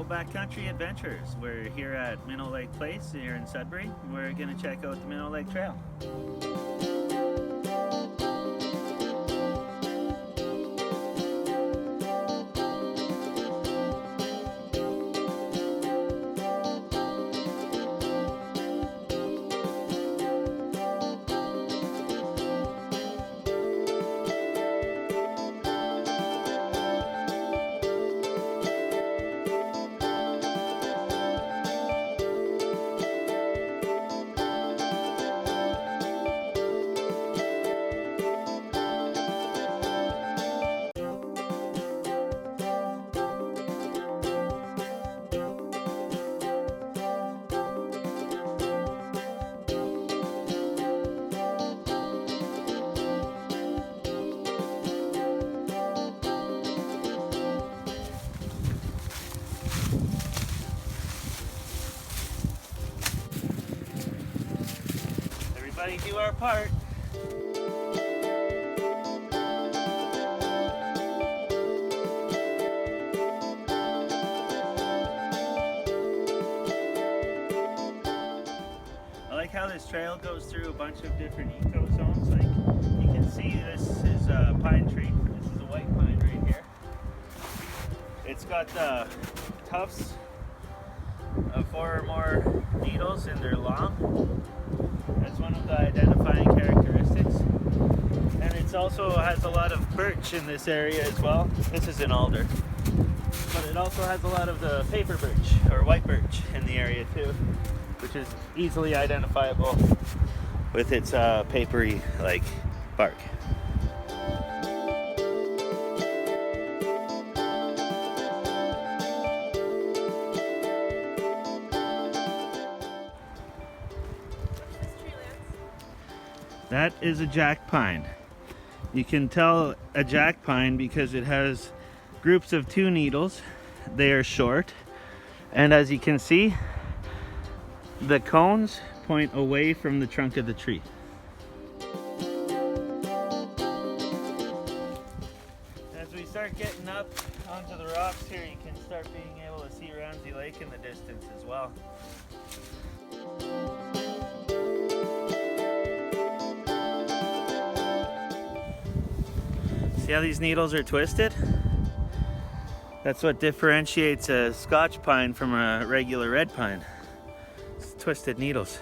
Hello Backcountry Adventures. We're here at Minnow Lake Place here in Sudbury. We're going to check out the Minnow Lake Trail. Everybody do our part. I like how this trail goes through a bunch of different eco zones. Like you can see, this is a pine tree. This is a white pine right here. It's got the tufts of 4 or more needles and they're long. That's one of the identifying characteristics. And it also has a lot of birch in this area as well. This is an alder. But it also has a lot of the paper birch or white birch in the area too, which is easily identifiable with its papery like bark. That is a jack pine. You can tell a jack pine because it has groups of 2 needles. They are short, and as you can see, the cones point away from the trunk of the tree. As we start getting up onto the rocks here, you can start being able to see Ramsey Lake in the distance as well. See how these needles are twisted? That's what differentiates a Scotch pine from a regular red pine. It's twisted needles.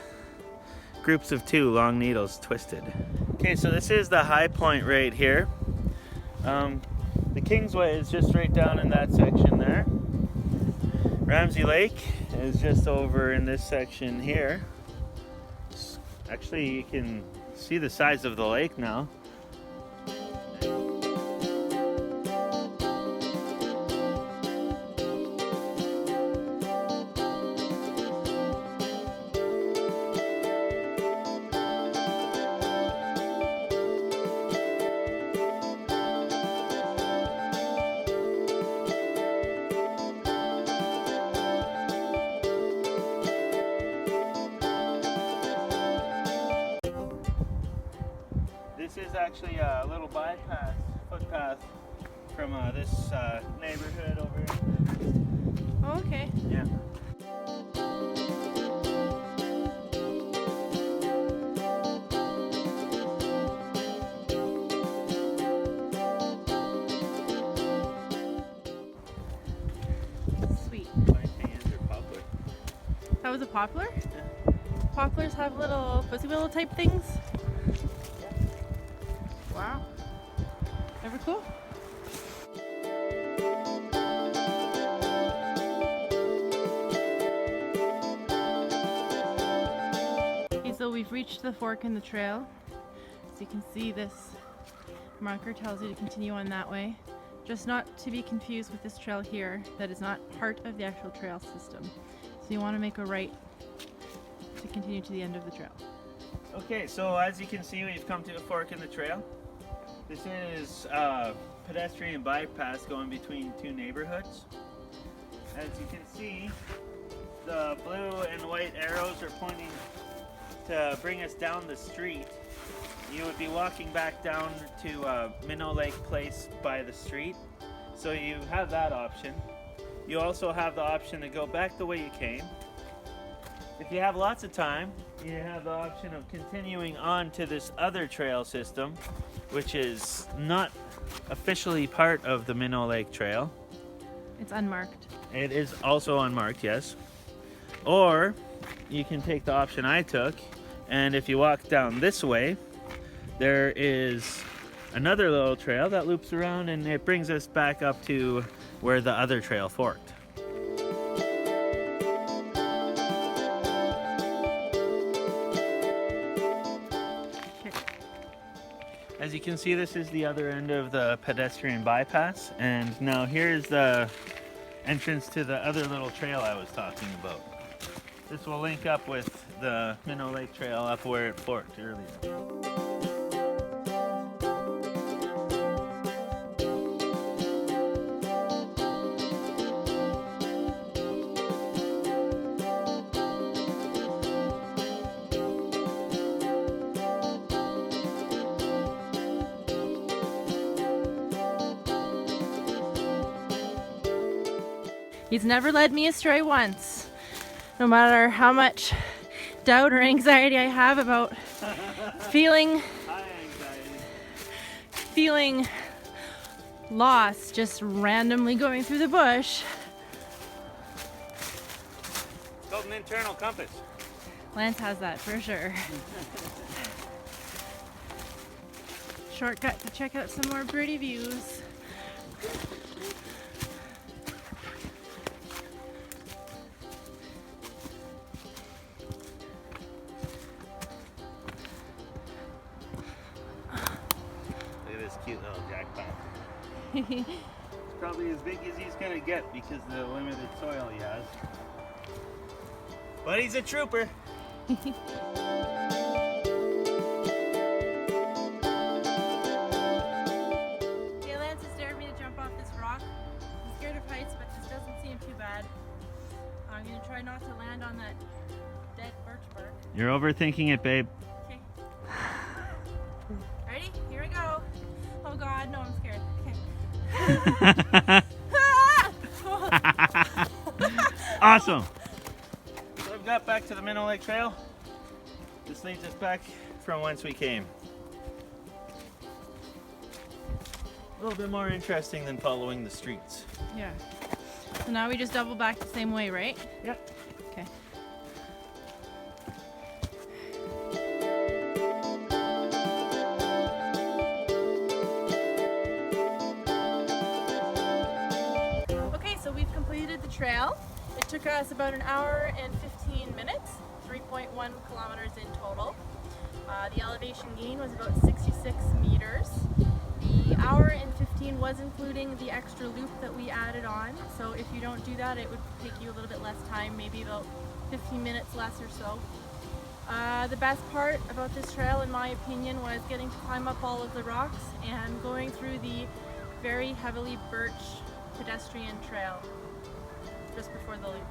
Groups of 2 long needles twisted. Okay, so this is the high point right here. The Kingsway is just right down in that section there. Ramsey Lake is just over in this section here. Actually, you can see the size of the lake now. This is actually a little bypass, footpath from this neighborhood over here. Oh, okay. Yeah. Sweet. My hands are poplar. That was a poplar? Yeah. Poplars have little pussy willow type things? Wow. Ever cool? Okay, so we've reached the fork in the trail. As you can see, this marker tells you to continue on that way. Just not to be confused with this trail here, that is not part of the actual trail system. So you want to make a right to continue to the end of the trail. Okay, so as you can see, we've come to a fork in the trail. This is a pedestrian bypass going between 2 neighborhoods. As you can see, the blue and white arrows are pointing to bring us down the street. You would be walking back down to Minnow Lake Place by the street. So you have that option. you also have the option to go back the way you came. If you have lots of time, you have the option of continuing on to this other trail system, which is not officially part of the Minnow Lake Trail. It's unmarked. It is also unmarked, yes. Or you can take the option I took, and if you walk down this way, there is another little trail that loops around and it brings us back up to where the other trail forked. Okay. As you can see, this is the other end of the pedestrian bypass, and now here's the entrance to the other little trail I was talking about. This will link up with the Minnow Lake Trail up where it forked earlier. He's never led me astray once, no matter how much doubt or anxiety I have about feeling lost just randomly going through the bush. It's called an internal compass. Lance has that for sure. Shortcut to check out some more birdie views. Cute little jackpot. It's probably as big as he's gonna get because of the limited soil he has. But he's a trooper. Okay, Lance has dared me to jump off this rock. I'm scared of heights, but this doesn't seem too bad. I'm gonna try not to land on that dead birch bark. You're overthinking it, babe. Okay. Ready? Here we go. Oh God, no, I'm scared. Okay. Awesome. So I've got back to the Minnow Lake Trail. This leads us back from whence we came. A little bit more interesting than following the streets. Yeah. So now we just double back the same way, right? Yep. Okay. So we've completed the trail. It took us about an hour and 15 minutes, 3.1 kilometers in total. The elevation gain was about 66 meters. The hour and 15 was including the extra loop that we added on. So if you don't do that, it would take you a little bit less time, maybe about 15 minutes less or so. The best part about this trail, in my opinion, was getting to climb up all of the rocks and going through the very heavily birch pedestrian trail just before the loop.